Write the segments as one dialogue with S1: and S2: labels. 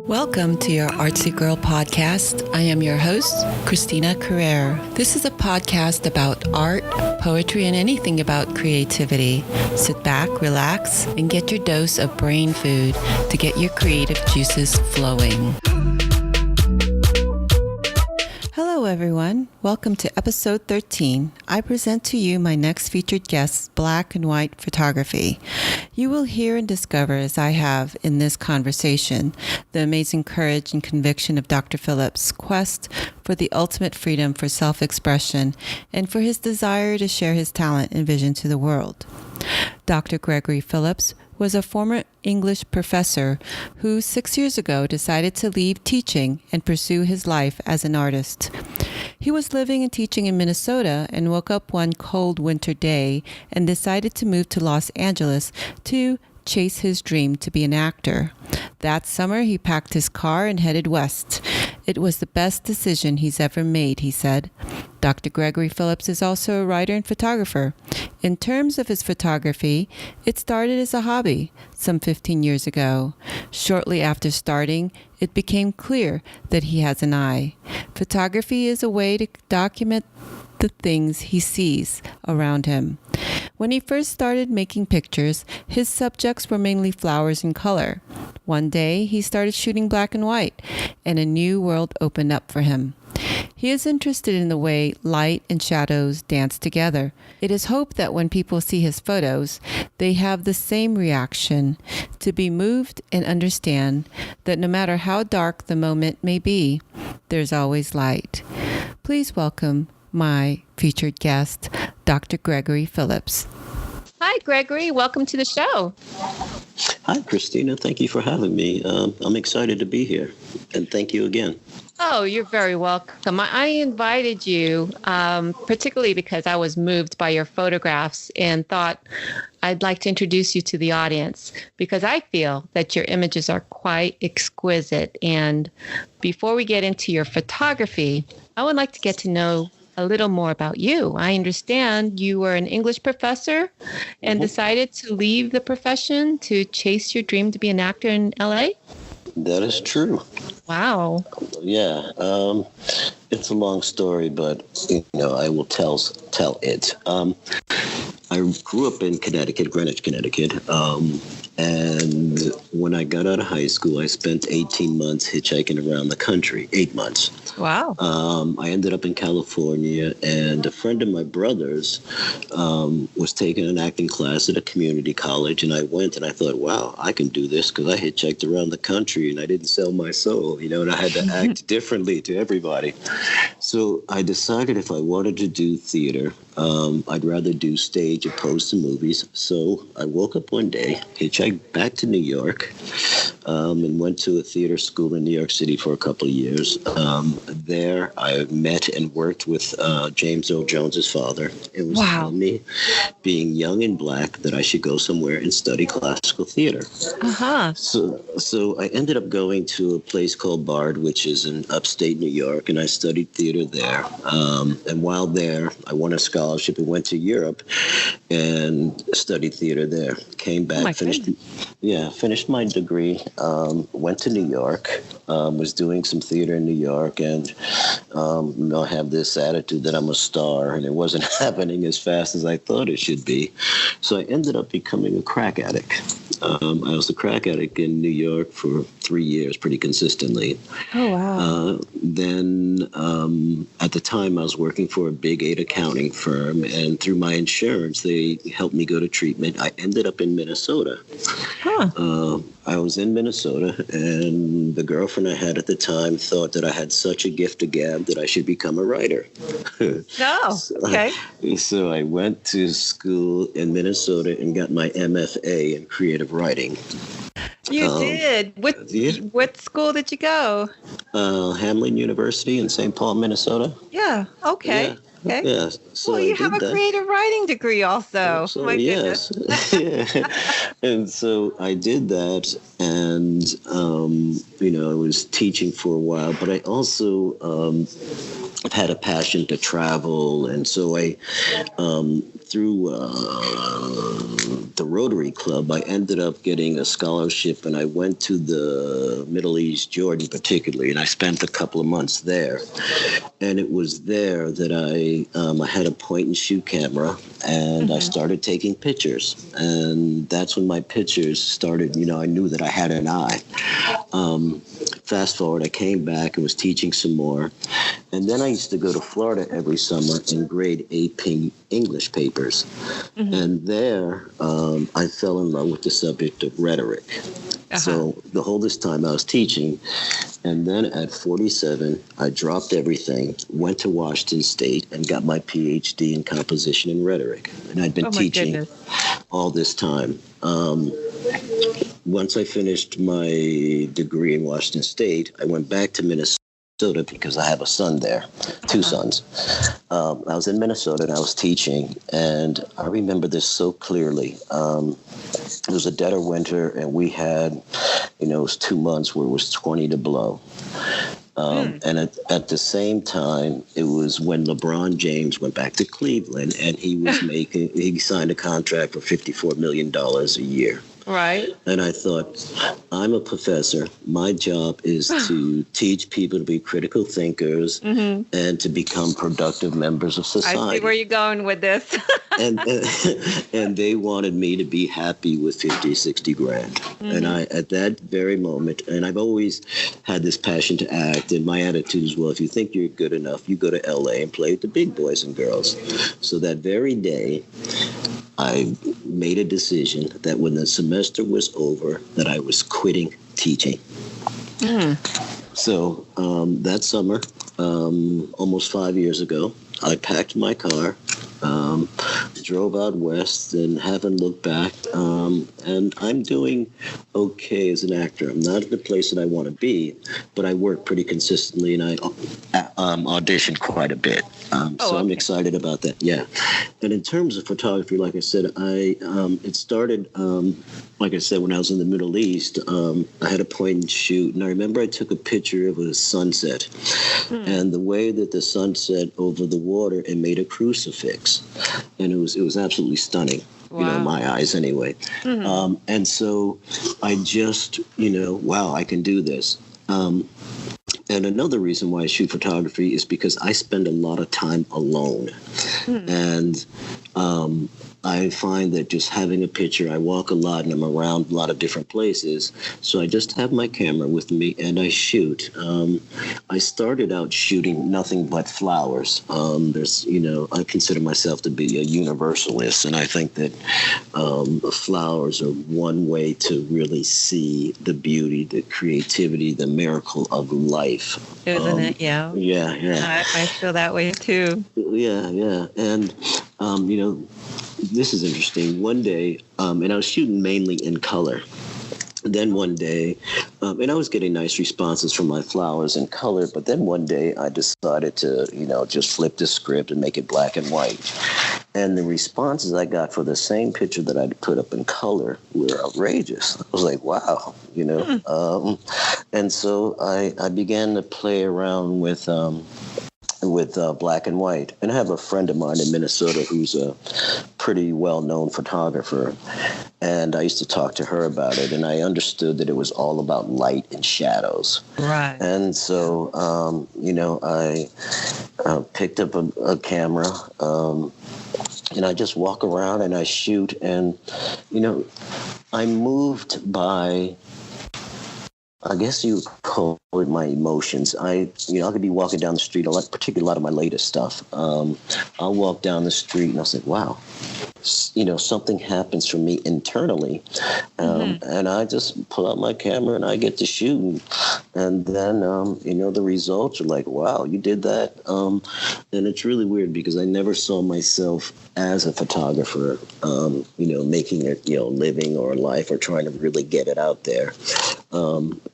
S1: Welcome to your Artsy Girl podcast. I am your host, Christina Carrere. This is a podcast about art, poetry, and anything about creativity. Sit back, relax, and get your dose of brain food to get your creative juices flowing. Hello, everyone. Welcome to episode 13. I present to you my next featured guest, Black and White Photography. You will hear and discover, as I have in this conversation, the amazing courage and conviction of Dr. Phillips' quest for the ultimate freedom for self-expression and for his desire to share his talent and vision to the world. Dr. Gregory Phillips was a former English professor who 6 years ago decided to leave teaching and pursue his life as an artist. He was living and teaching in Minnesota and woke up one cold winter day and decided to move to Los Angeles to chase his dream to be an actor. That summer, he packed his car and headed west. It was the best decision he's ever made, he said. Dr. Gregory Phillips is also a writer and photographer. In terms of his photography, it started as a hobby some 15 years ago. Shortly after starting, it became clear that he has an eye. Photography is a way to document the things he sees around him. When he first started making pictures, his subjects were mainly flowers and color. One day, he started shooting black and white, and a new world opened up for him. He is interested in the way light and shadows dance together. It is hoped that when people see his photos, they have the same reaction, to be moved and understand that no matter how dark the moment may be, there's always light. Please welcome my featured guest, Dr. Gregory Phillips.
S2: Hi, Gregory. Welcome to the show.
S3: Hi, Christina. Thank you for having me. I'm excited to be here, and thank you again.
S2: Oh, you're very welcome. I invited you particularly because I was moved by your photographs and thought I'd like to introduce you to the audience because I feel that your images are quite exquisite. And before we get into your photography, I would like to get to know a little more about you. I understand you were an English professor and decided to leave the profession to chase your dream to be an actor in LA?
S3: That is true.
S2: Wow.
S3: Yeah. It's a long story, but I will tell it. I grew up in Connecticut, Greenwich, Connecticut. And when I got out of high school, I spent 18 months hitchhiking around the country, 8 months.
S2: Wow.
S3: I ended up in California, and a friend of my brother's was taking an acting class at a community college, and I went and I thought, wow, I can do this because I hitchhiked around the country and I didn't sell my soul, and I had to act differently to everybody. So I decided if I wanted to do theater, I'd rather do stage opposed to movies. So I woke up one day, hitchhiked back to New York, and went to a theater school in New York City for a couple of years. There I met and worked with James Earl Jones's father. It was telling me, being young and black, that I should go somewhere and study classical theater.
S2: Uh-huh.
S3: So I ended up going to a place called Bard, which is in upstate New York, and I studied theater there. And while there, I won a scholarship and went to Europe and studied theater there. Came back, finished my degree, went to New York, was doing some theater in New York, and I have this attitude that I'm a star, and it wasn't happening as fast as I thought it should be. So I ended up becoming a crack addict. I was a crack addict in New York for 3 years pretty consistently.
S2: Oh, wow.
S3: Then at the time, I was working for a big 8 accounting firm, and through my insurance, they helped me go to treatment. I ended up in Minnesota.
S2: Huh.
S3: I was in Minnesota, and the girlfriend I had at the time thought that I had such a gift of gab that I should become a writer.
S2: Oh, okay.
S3: So I went to school in Minnesota and got my MFA in creative writing.
S2: You did? What school did you go?
S3: Hamline University in St. Paul, Minnesota.
S2: Yeah, okay.
S3: Yeah.
S2: Okay.
S3: Yeah, so
S2: well, you have a creative writing degree also.
S3: So,
S2: My
S3: yes. Yeah. And so I did that, and, I was teaching for a while, but I also I've had a passion to travel, and so I, through the Rotary Club, I ended up getting a scholarship, and I went to the Middle East, Jordan particularly, and I spent a couple of months there. And it was there that I had a point and shoot camera, and I started taking pictures, and that's when my pictures started. I knew that I had an eye. Fast forward, I came back and was teaching some more. And then I used to go to Florida every summer and grade AP English papers. And there I fell in love with the subject of rhetoric. So the whole this time I was teaching. And then at 47, I dropped everything, went to Washington State, and got my PhD in composition and rhetoric. And I'd been teaching all this time. Once I finished my degree in Washington State, I went back to Minnesota because I have a son there, two sons. I was in Minnesota and I was teaching, and I remember this so clearly. It was a dead of winter, and we had, it was 2 months where it was 20 to below. And at the same time, it was when LeBron James went back to Cleveland, and he signed a contract for $54 million a year.
S2: Right.
S3: And I thought, I'm a professor. My job is to teach people to be critical thinkers and to become productive members of society.
S2: I see where you're going with this.
S3: and they wanted me to be happy with 50, 60 grand. And I, at that very moment, and I've always had this passion to act, and my attitude is, well, if you think you're good enough, you go to LA and play with the big boys and girls. So that very day, I made a decision that when the semester was over, that I was quitting teaching. So that summer, almost 5 years ago, I packed my car, drove out west, and haven't looked back. And I'm doing okay as an actor. I'm not in the place that I want to be, but I work pretty consistently, and I audition quite a bit. So I'm excited about that. Yeah. And in terms of photography, like I said, it started, like I said, when I was in the Middle East. I had a point and shoot, and I remember I took a picture of a sunset, and the way that the sun set over the water, it made a crucifix, and it was absolutely stunning. Wow. In my eyes anyway. And so I just, wow, I can do this. And another reason why I shoot photography is because I spend a lot of time alone. And I find that just having a picture, I walk a lot and I'm around a lot of different places. So I just have my camera with me and I shoot. I started out shooting nothing but flowers. I consider myself to be a universalist. And I think that flowers are one way to really see the beauty, the creativity, the miracle of life.
S2: Isn't it? Yeah.
S3: Yeah.
S2: I feel that way too.
S3: Yeah. And, this is interesting. One day, and I was shooting mainly in color. Then one day, and I was getting nice responses from my flowers in color, but then one day I decided to, just flip the script and make it black and white. And the responses I got for the same picture that I'd put up in color were outrageous. I was like, wow, and so I began to play around with black and white. And I have a friend of mine in Minnesota who's a pretty well-known photographer. And I used to talk to her about it. And I understood that it was all about light and shadows. Right. And so, I picked up a camera. And I just walk around and I shoot. And, I'm moved by, I guess you call it my emotions. I could be walking down the street, particularly a lot of my latest stuff. I'll walk down the street and I'll say, wow, something happens for me internally. And I just pull out my camera and I get to shoot. And then, the results are like, wow, you did that. And it's really weird because I never saw myself as a photographer, making a living or a life or trying to really get it out there.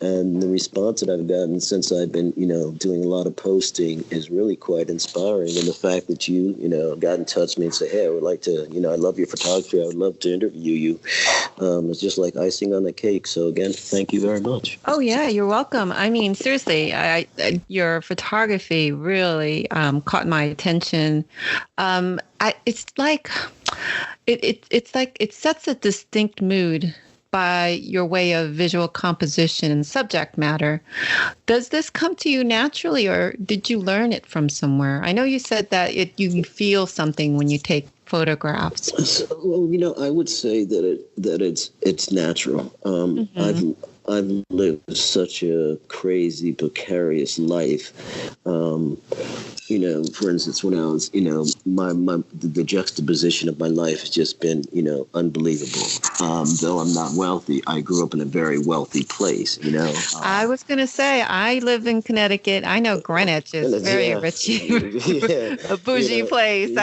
S3: And and the response that I've gotten since I've been, doing a lot of posting is really quite inspiring. And the fact that you got in touch with me and said, hey, I would like to, I love your photography. I would love to interview you. It's just like icing on the cake. So again, thank you very much.
S2: Oh yeah, you're welcome. I mean, seriously, your photography really caught my attention. It's like it sets a distinct mood by your way of visual composition and subject matter. Does this come to you naturally, or did you learn it from somewhere? I know you said that you feel something when you take photographs.
S3: Well, I would say that it's natural. I've lived such a crazy, precarious life. For instance, when I was, the juxtaposition of my life has just been, unbelievable. Though I'm not wealthy, I grew up in a very wealthy place,
S2: I was going to say, I live in Connecticut. I know Greenwich is very rich, a bougie place.
S3: And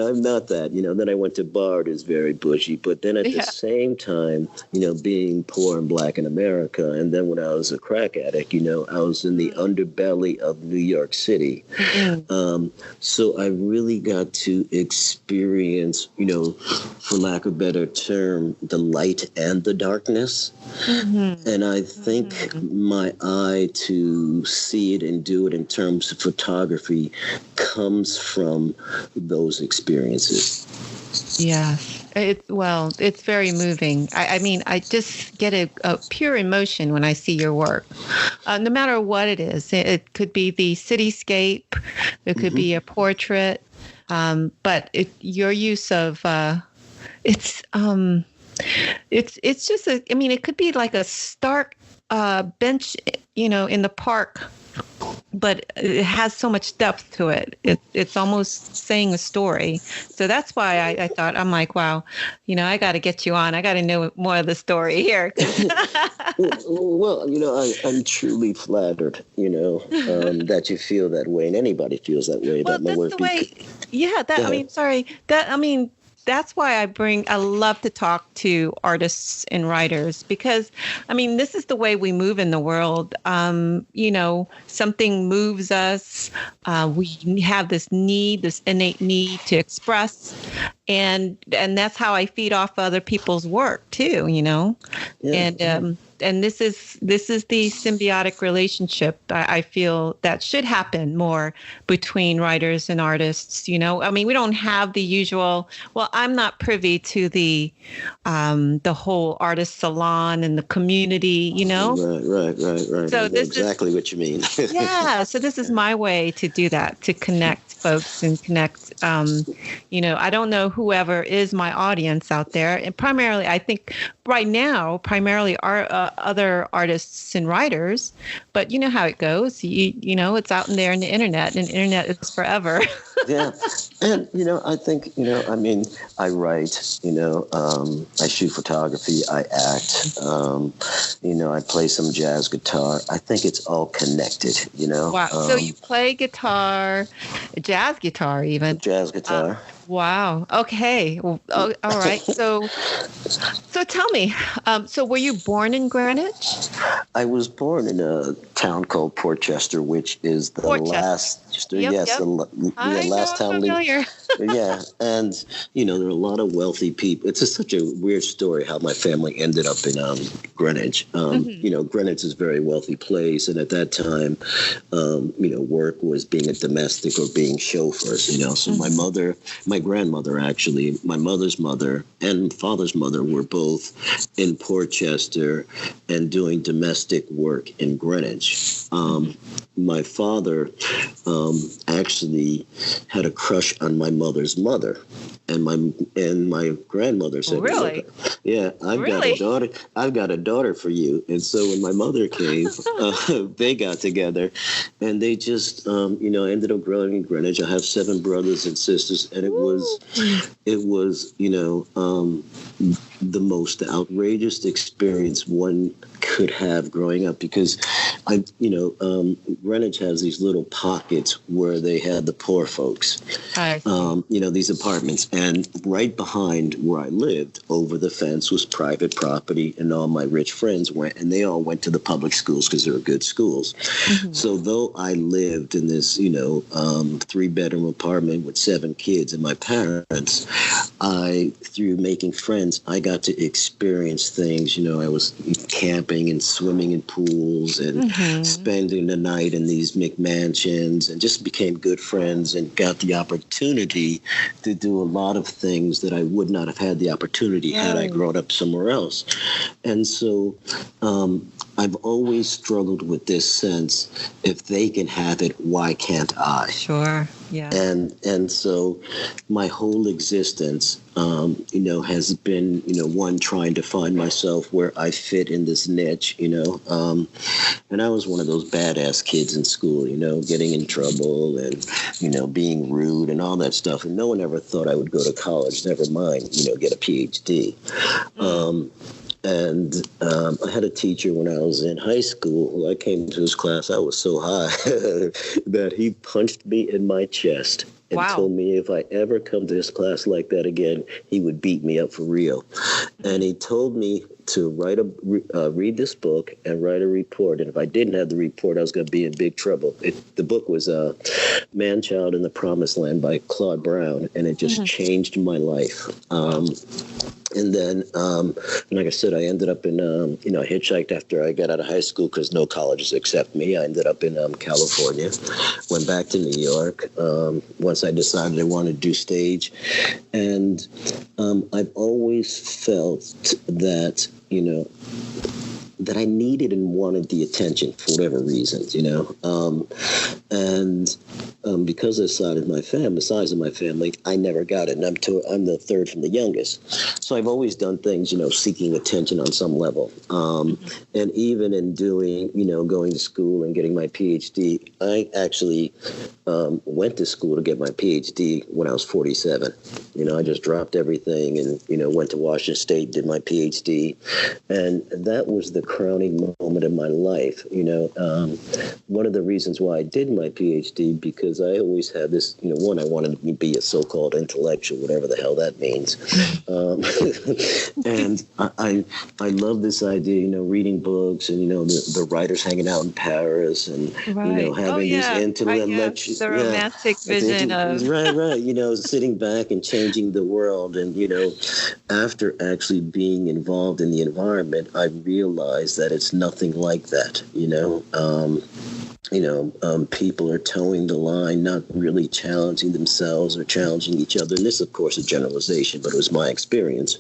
S3: I'm not that, Then I went to Bard, is very bougie. But then at the same time, being poor and black in America, and then when I was a crack addict, I was in the underbelly of New York City. So I really got to experience, for lack of a better term, the light and the darkness. And I think my eye to see it and do it in terms of photography comes from those experiences.
S2: Yeah. It's very moving. I mean, I just get a pure emotion when I see your work, no matter what it is. It could be the cityscape, it could be a portrait, but your use of it's just it could be like a stark bench, in the park, but it has so much depth to it. It's almost saying a story. So that's why I thought, I'm like, wow, I got to get you on. I got to know more of the story here.
S3: Well, I'm truly flattered, that you feel that way, and anybody feels that way about my work.
S2: That's why I love to talk to artists and writers, because, this is the way we move in the world. Something moves us. We have this innate need to express. And that's how I feed off other people's work too, Yeah. And this is the symbiotic relationship I feel that should happen more between writers and artists. We don't have the usual. Well, I'm not privy to the whole artist salon and the community.
S3: Right. So
S2: this
S3: exactly what you mean.
S2: Yeah. So this is my way to do that, to connect folks and connect. I don't know whoever is my audience out there, and primarily, I think right now, primarily are other artists and writers. But you know how it goes. It's out in there in the internet, and the internet is forever.
S3: Yeah, and I think I write. I shoot photography. I act. I play some jazz guitar. I think it's all connected.
S2: Wow. So you play guitar, jazz guitar, even.
S3: Jazz guitar.
S2: Wow. Okay. Well, all right. So tell me. So were you born in Greenwich?
S3: I was born in a town called Portchester, which is the last. The last town. Yeah, and there are a lot of wealthy people. It's such a weird story how my family ended up in Greenwich. Greenwich is a very wealthy place, and at that time, work was being a domestic or being chauffeurs. So my grandmother actually, my mother's mother and father's mother were both in Portchester and doing domestic work in Greenwich. My father actually had a crush on my mother's mother, and my grandmother said,
S2: "Really?
S3: Yeah, I've got a daughter for you." And so when my mother came, they got together, and they just ended up growing in Greenwich. I have 7 brothers and sisters, and it was the most outrageous experience one could have growing up, because Greenwich has these little pockets where they had the poor folks, these apartments. And right behind where I lived, over the fence, was private property. And all my rich friends went, and they all went to the public schools because they were good schools. Mm-hmm. So though I lived in this, 3-bedroom apartment with 7 kids and my parents, through making friends, I got to experience things. I was camping and swimming in pools and spending the night in these McMansions, and just became good friends and got the opportunity to do a lot of things that I would not have had the opportunity had I grown up somewhere else. And so I've always struggled with this sense, if they can have it, why can't I?
S2: Sure. Yeah.
S3: And so my whole existence, has been, one, trying to find myself where I fit in this niche, and I was one of those badass kids in school, getting in trouble and, being rude and all that stuff. And no one ever thought I would go to college, never mind, get a PhD. And I had a teacher when I was in high school. When I came to his class, I was so high that he punched me in my chest and told me if I ever come to his class like that again, he would beat me up for real. And he told me to read this book and write a report. And if I didn't have the report, I was going to be in big trouble. The book was Man, Child in the Promised Land by Claude Brown, and it just changed my life. And then, like I said, I ended up in, I hitchhiked after I got out of high school because no colleges accept me. I ended up in California, went back to New York once I decided I wanted to do stage. And I've always felt that, that I needed and wanted the attention for whatever reasons, and because of the size of my family, I never got it. And I'm the third from the youngest. So I've always done things, seeking attention on some level. And even in doing, going to school and getting my PhD, I actually went to school to get my PhD when I was 47. I just dropped everything and, went to Washington State, did my PhD. And that was the crowning moment in my life. One of the reasons why I did my PhD, because I always had this, one, I wanted to be a so-called intellectual, whatever the hell that means. And I love this idea, reading books and, the writers hanging out in Paris and, having these intellectual
S2: the romantic vision of
S3: right, sitting back and changing the world. And, after actually being involved in the environment, I realized that it's nothing like that, people are towing the line, not really challenging themselves or challenging each other. And this, of course, is a generalization, but it was my experience.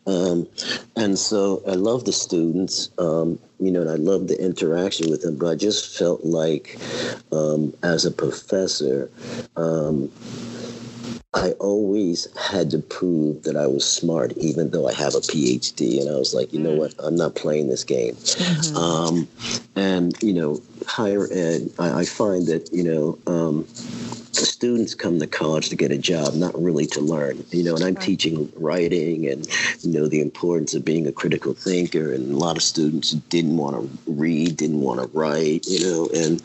S3: And so I love the students, and I love the interaction with them, but I just felt like as a professor, I always had to prove that I was smart, even though I have a PhD. And I was like, you know what? I'm not playing this game. And, higher ed, I find that, students come to college to get a job, not really to learn, and I'm teaching writing and, the importance of being a critical thinker. And a lot of students didn't want to read, didn't want to write, and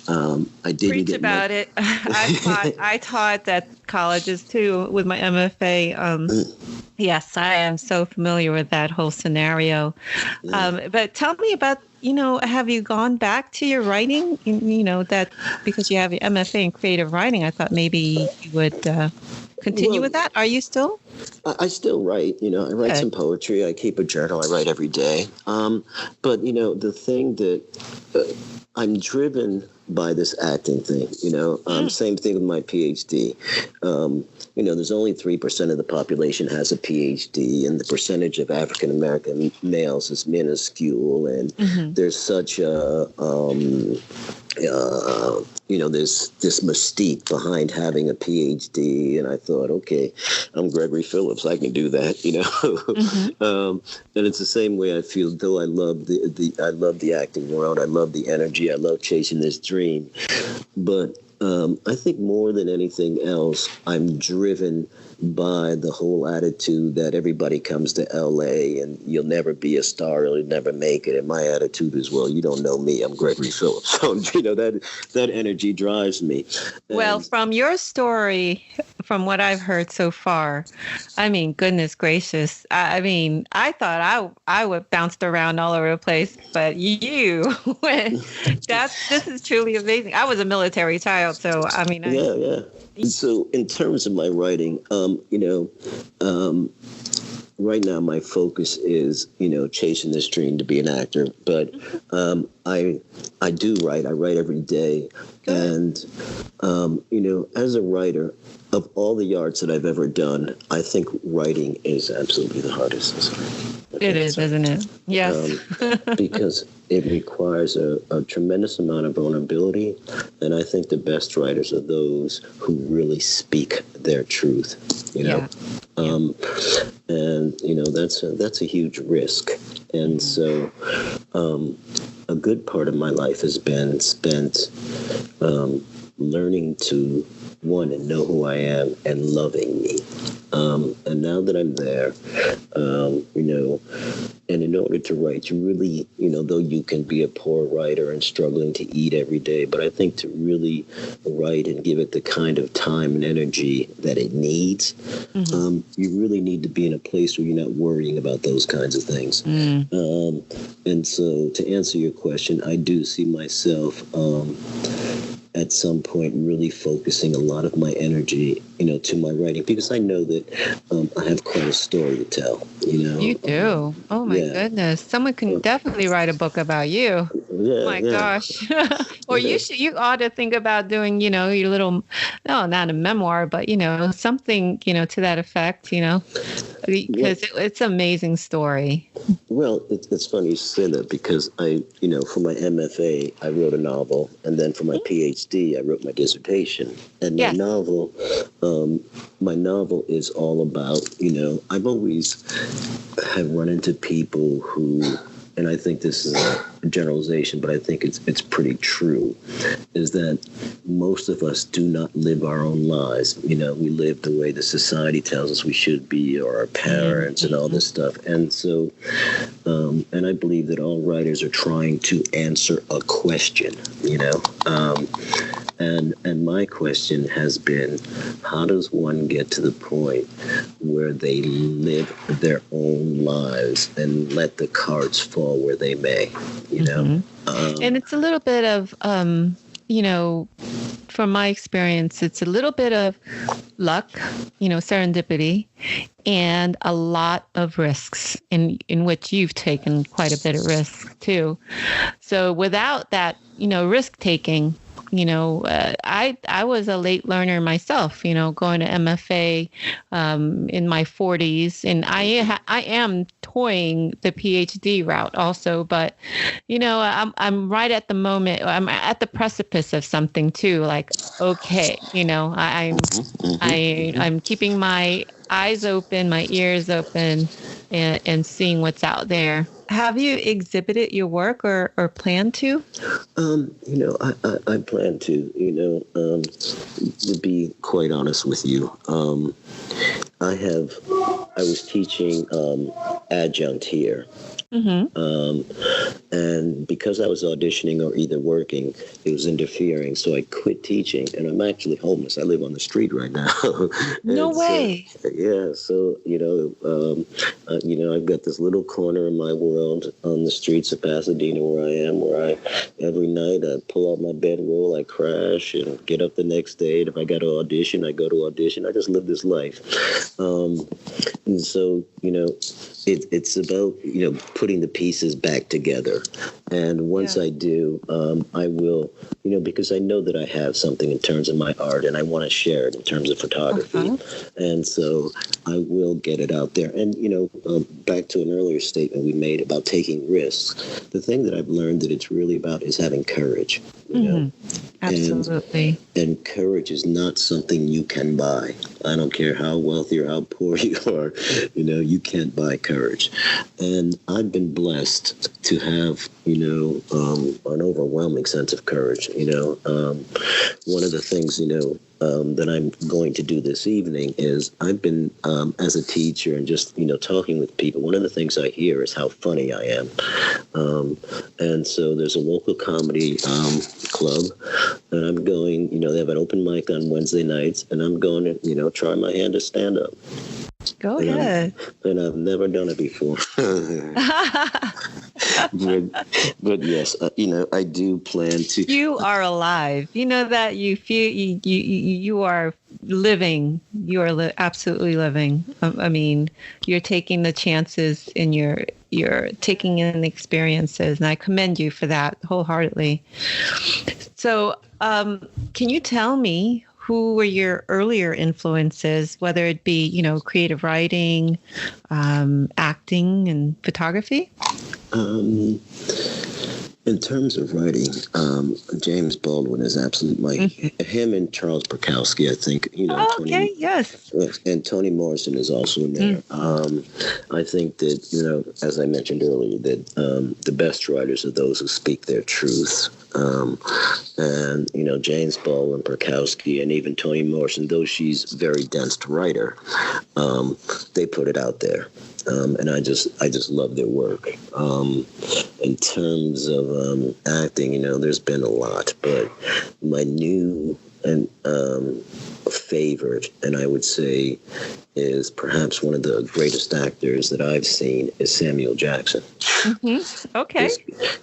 S3: I didn't
S2: preach
S3: get
S2: about it. I taught at colleges too with my MFA. Yes, I am so familiar with that whole scenario. But tell me about, have you gone back to your writing? That because you have your MFA in creative writing, I thought maybe you would continue with that. Are you still?
S3: I still write. I write some poetry. I keep a journal. I write every day. But the thing that I'm driven by this acting thing, same thing with my PhD. There's only 3% of the population has a PhD, and the percentage of African American males is minuscule. And there's such a, there's this mystique behind having a PhD. And I thought, okay, I'm Gregory Phillips. I can do that, and it's the same way I feel, though I love I love the acting world. I love the energy. I love chasing this dream. But I think more than anything else, I'm driven by the whole attitude that everybody comes to LA and you'll never be a star or you'll never make it. And my attitude is, well, you don't know me. I'm Gregory Phillips. So, that energy drives me.
S2: Well, from your story, from what I've heard so far, I mean, goodness gracious. I mean, I thought I would bounce around all over the place, but you, this is truly amazing. I was a military child, so I mean,
S3: yeah. So in terms of my writing, right now my focus is, chasing this dream to be an actor. But I do write. I write every day. Good. And, as a writer, of all the arts that I've ever done, I think writing is absolutely the hardest.
S2: It is, isn't it? Yes.
S3: Because it requires a tremendous amount of vulnerability. And I think the best writers are those who really speak their truth,
S2: Yeah.
S3: And, that's a huge risk. And so a good part of my life has been spent learning to, one, and know who I am and loving me. And now that I'm there, and in order to write, you really, though you can be a poor writer and struggling to eat every day, but I think to really write and give it the kind of time and energy that it needs, you really need to be in a place where you're not worrying about those kinds of things. And so to answer your question, I do see myself at some point really focusing a lot of my energy, to my writing, because I know that I have quite a story to tell,
S2: You do? Oh my goodness. Someone can definitely write a book about you. Oh my gosh. Or you ought to think about doing, your little, no, not a memoir, but, something, to that effect, because it's an amazing story.
S3: Well, it's funny you say that, because I, for my MFA, I wrote a novel, and then for my PhD, I wrote my dissertation. And my novel is all about, I've always have run into people who, and I think this is a generalization, but I think it's pretty true, is that most of us do not live our own lives. We live the way the society tells us we should be, or our parents and all this stuff. And so, and I believe that all writers are trying to answer a question, and my question has been, how does one get to the point where they live their own lives and let the cards fall where they may,
S2: and it's a little bit of, from my experience, it's a little bit of luck, serendipity, and a lot of risks in which you've taken quite a bit of risk too. So without that, risk taking, I was a late learner myself, going to MFA in my 40s, and I am toying the PhD route also, but I'm right at the moment. I'm at the precipice of something too. Like, okay, I'm keeping my eyes open, my ears open, and seeing what's out there. Have you exhibited your work or plan to?
S3: I plan to, to be quite honest with you. I was teaching adjunct here. And because I was auditioning or either working, it was interfering. So I quit teaching, and I'm actually homeless. I live on the street right now.
S2: No way.
S3: So, I've got this little corner in my world on the streets of Pasadena where I am, where every night I pull out my bedroll, I crash and get up the next day. And if I got to audition, I go to audition. I just live this life. And so, it's about, putting the pieces back together. And once I do, I will, because I know that I have something in terms of my art, and I want to share it in terms of photography. And so I will get it out there. And, back to an earlier statement we made about taking risks, the thing that I've learned that it's really about is having courage.
S2: Absolutely.
S3: And courage is not something you can buy. I don't care how wealthy or how poor you are, you can't buy courage. And I've been blessed to have an overwhelming sense of courage. One of the things, that I'm going to do this evening is I've been, as a teacher and just, talking with people, one of the things I hear is how funny I am. And so there's a local comedy club, and I'm going, they have an open mic on Wednesday nights, and I'm going to, try my hand at stand-up.
S1: Go ahead.
S3: And I've never done it before. but yes, I do plan to.
S1: You are alive. You know that you feel you are living. You are absolutely living. I mean, you're taking the chances and you're taking in the experiences, and I commend you for that wholeheartedly. So, can you tell me who were your earlier influences, whether it be, creative writing, acting, and photography?
S3: In terms of writing, James Baldwin is absolutely him and Charles Bukowski, I think, Toni,
S1: yes.
S3: And Toni Morrison is also in there. I think that, as I mentioned earlier, that the best writers are those who speak their truth. And, James Baldwin, Bukowski, and even Toni Morrison, though she's a very dense writer, they put it out there. And I just love their work. In terms of acting, there's been a lot, but my new and favorite, and I would say is perhaps one of the greatest actors that I've seen, is Samuel Jackson.
S1: Mm-hmm. Okay.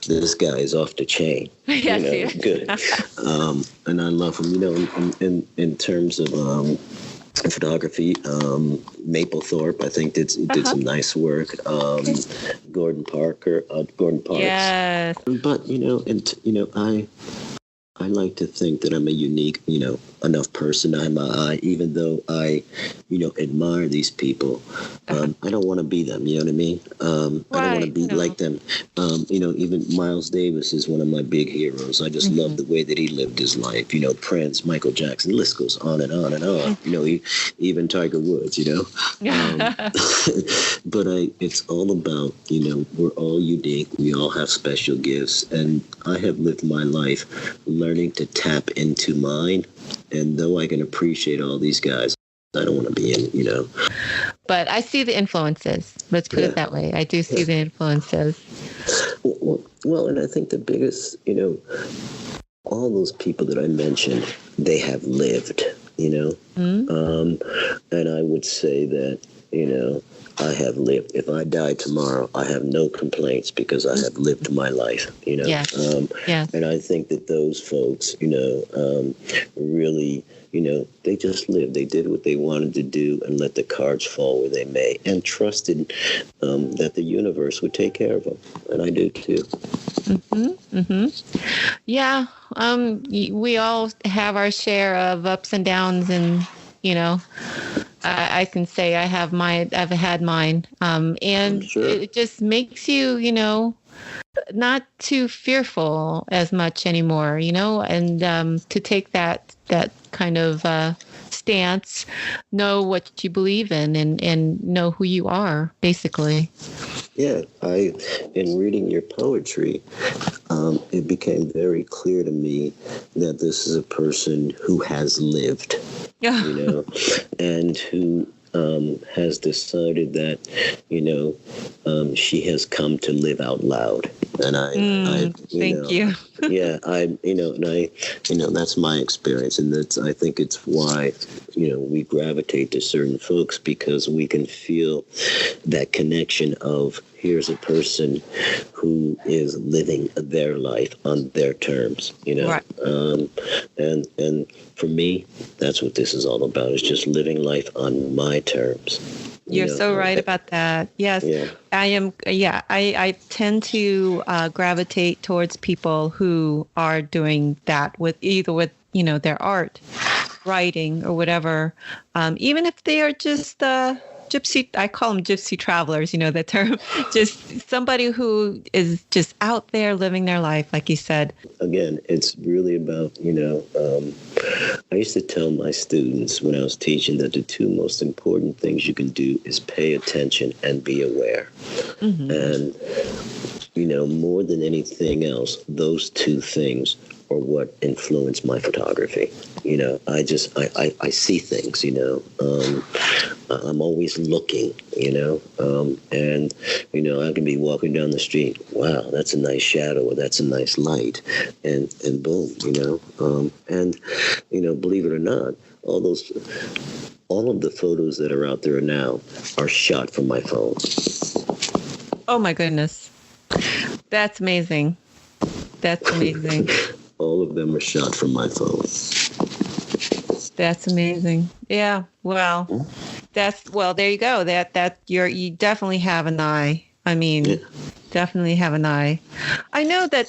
S3: This guy is off the chain.
S1: Yes,
S3: good. And I love him. In terms of photography, Mapplethorpe, I think did some nice work. Gordon Parks.
S1: Yes.
S3: But I like to think that I'm a unique, enough person. Even though I, admire these people, I don't want to be them. You know what I mean? I don't want to be like them. Even Miles Davis is one of my big heroes. I just love the way that he lived his life. Prince, Michael Jackson, the list goes on and on and on. Even Tiger Woods. But it's all about, we're all unique. We all have special gifts, and I have lived my life learning to tap into mine. And though I can appreciate all these guys, I don't want to be in,
S2: But I see the influences. Let's put it that way. I do see the influences.
S3: Well, and I think the biggest, all those people that I mentioned, they have lived, and I would say that, I have lived. If I die tomorrow, I have no complaints because I have lived my life,
S2: Yes.
S3: And I think that those folks, really, they just lived. They did what they wanted to do and let the cards fall where they may, and trusted that the universe would take care of them. And I do too.
S2: Yeah. We all have our share of ups and downs, and I can say I've had mine. And
S3: sure.
S2: It just makes you, not too fearful as much anymore, and to take that kind of stance, know what you believe in, and know who you are, basically.
S3: Yeah, in reading your poetry, it became very clear to me that this is a person who has lived, and who has decided that, she has come to live out loud. And
S1: thank you.
S3: Yeah, that's my experience. And I think it's why, we gravitate to certain folks, because we can feel that connection of, here's a person who is living their life on their terms,
S1: Right.
S3: And for me, that's what this is all about, is just living life on my terms.
S1: You're so right about that. Yes.
S3: Yeah.
S1: I am. Yeah. I tend to gravitate towards people who are doing that with their art, writing, or whatever. Even if they are just,
S2: gypsy, I call them gypsy travelers, the term, just somebody who is just out there living their life, like you said.
S3: Again, it's really about, I used to tell my students when I was teaching that the two most important things you can do is pay attention and be aware. Mm-hmm. And, more than anything else, those two things are what influence my photography. I see things, I'm always looking, and, I can be walking down the street. Wow, that's a nice shadow, or that's a nice light. And boom, and, believe it or not, all of the photos that are out there now are shot from my phone.
S2: Oh my goodness. That's amazing. That's amazing.
S3: All of them are shot from my phone.
S2: That's amazing. Yeah. Well, there you go. You definitely have an eye. I mean, definitely have an eye. I know that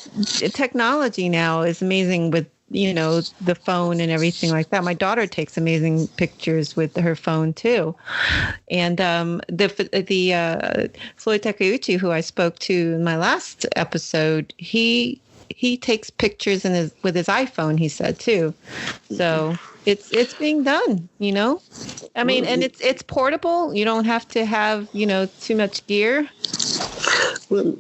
S2: technology now is amazing with, the phone and everything like that. My daughter takes amazing pictures with her phone too. And the Floyd Takeuchi, who I spoke to in my last episode, he takes pictures with his iPhone, he said too. So it's being done, I mean, and it's portable. You don't have to have, too much gear.
S3: Well,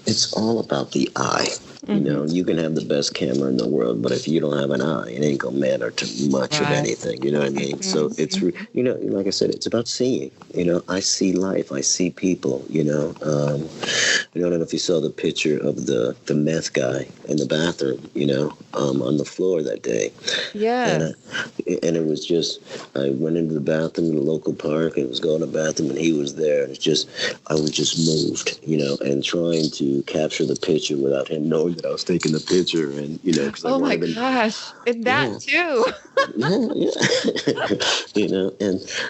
S3: it's all about the eye. You can have the best camera in the world, but if you don't have an eye, it ain't gonna matter too much of anything. You know what I mean? Mm-hmm. So it's, like I said, it's about seeing. I see life, I see people. I don't know if you saw the picture of the meth guy in the bathroom. On the floor that day. Yeah. And it was just, I went into the bathroom in the local park and was going to the bathroom, and he was there. And it's just, I was just moved, and trying to capture the picture without him knowing that I was taking the picture, and because
S2: oh my gosh, and that too.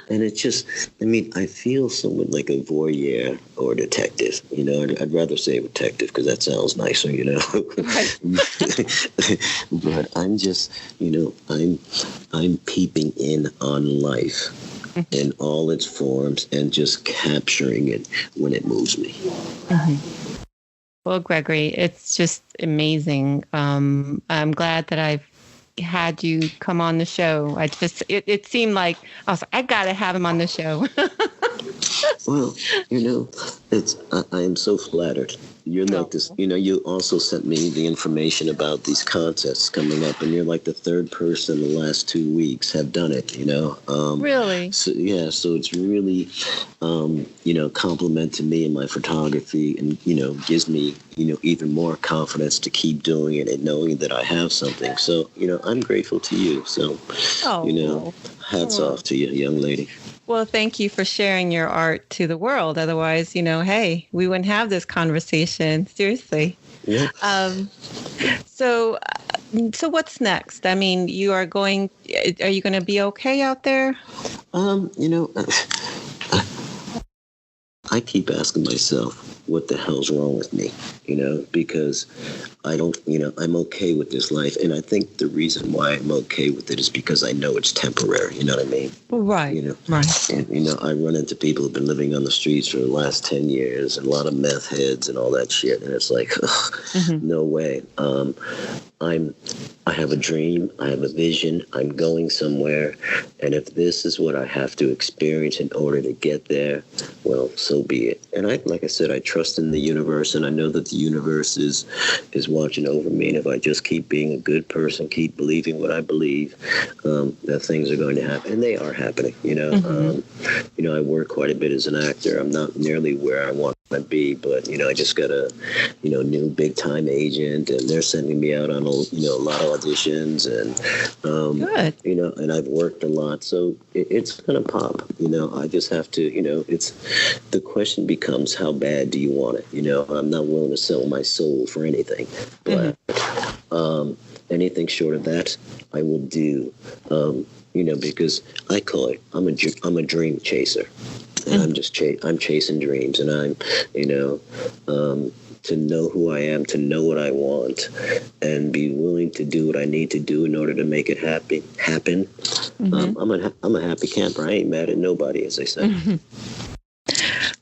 S3: And it's just, I mean, I feel somewhat like a voyeur or a detective. I'd rather say detective because that sounds nicer. Right. But I'm just, I'm peeping in on life in all its forms and just capturing it when it moves me.
S2: Mm-hmm. Well, Gregory, it's just amazing. I'm glad that I've had you come on the show. It seemed like I got to have him on the show.
S3: Well, I am so flattered. You're like this, you also sent me the information about these contests coming up, and you're like the third person in the last 2 weeks have done it,
S2: Really?
S3: So, yeah, so it's really, compliment to me and my photography, and, gives me, even more confidence to keep doing it and knowing that I have something. So, I'm grateful to you. So, hats off to you, young lady.
S2: Well, thank you for sharing your art to the world. Otherwise, hey, we wouldn't have this conversation. Seriously.
S3: Yeah.
S2: So what's next? I mean, are you going to be okay out there?
S3: I keep asking myself, what the hell's wrong with me? Because I don't, I'm okay with this life. And I think the reason why I'm okay with it is because I know it's temporary. You know what I mean?
S2: Right. Right.
S3: And, I run into people who've been living on the streets for the last 10 years, and a lot of meth heads and all that shit. And it's like, no way. I have a dream. I have a vision. I'm going somewhere. And if this is what I have to experience in order to get there, well, so be it. And like I said, I trust in the universe, and I know that the universe is watching over me. And if I just keep being a good person, keep believing what I believe, that things are going to happen. And they are happening, I work quite a bit as an actor. I'm not nearly where I want to be, but, I just got a, new big time agent, and they're sending me out on, a lot of auditions, and,
S2: good.
S3: And I've worked a lot. So it's going to pop, I just have to, the question becomes, how bad do you want it? I'm not willing to sell my soul for anything, but, anything short of that, I will do, because I call it, I'm a dream chaser. And I'm chasing dreams, and I'm, to know who I am, to know what I want, and be willing to do what I need to do in order to make it happen. I'm a happy camper. I ain't mad at nobody, as I said.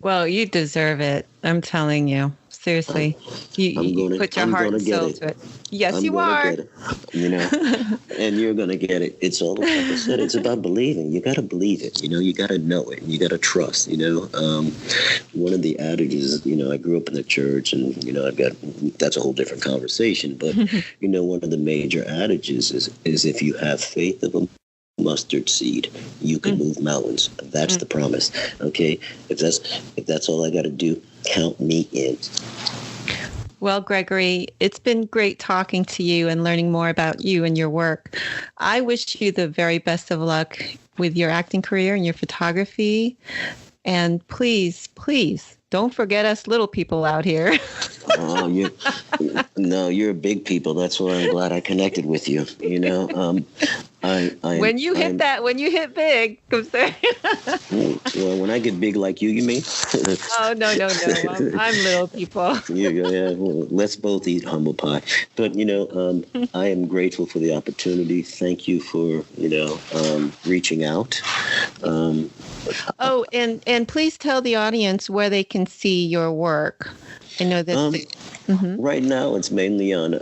S2: Well, you deserve it. I'm telling you. Seriously. You put your heart and soul to it. Yes, you are.
S3: Get it, and you're going to get it. It's all, like I said, it's about believing. You got to believe it. You got to know it. You got to trust. One of the adages, I grew up in the church, and, that's a whole different conversation. But, one of the major adages is if you have faith of a mustard seed, you can move mountains. That's the promise. Okay, if that's all I got to do, count me in.
S2: Well, Gregory, it's been great talking to you and learning more about you and your work. I wish you the very best of luck with your acting career and your photography. And please don't forget us little people out here.
S3: Oh, you're big people. That's why I'm glad I connected with you.
S2: When you hit big, I'm saying.
S3: Well, when I get big like you mean?
S2: Oh, no. I'm little people.
S3: Yeah. Well, let's both eat humble pie. But, I am grateful for the opportunity. Thank you for, reaching out.
S2: And please tell the audience where they can see your work. I know that.
S3: Right now, it's mainly on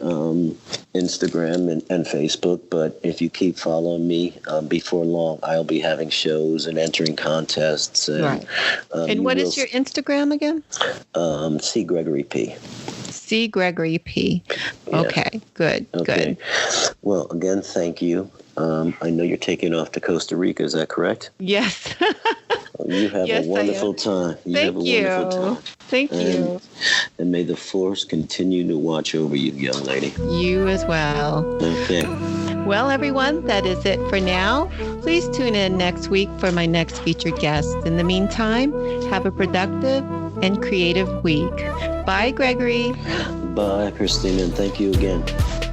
S3: Instagram and Facebook. But if you keep following me, before long, I'll be having shows and entering contests. And,
S2: right. And what is your Instagram again?
S3: C. Gregory P.
S2: C. Gregory P.
S3: Yeah.
S2: Okay, good.
S3: Well, again, thank you. I know you're taking off to Costa Rica. Is that correct?
S2: Yes.
S3: You have a wonderful time.
S2: Thank you. Thank you.
S3: And may the force continue to watch over you, young lady.
S2: You as well.
S3: Okay.
S2: Well, everyone, that is it for now. Please tune in next week for my next featured guest. In the meantime, have a productive and creative week. Bye, Gregory.
S3: Bye, Christina, and thank you again.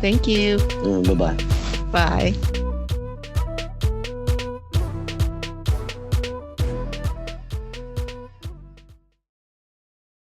S2: Thank you.
S3: Bye-bye.
S2: Bye.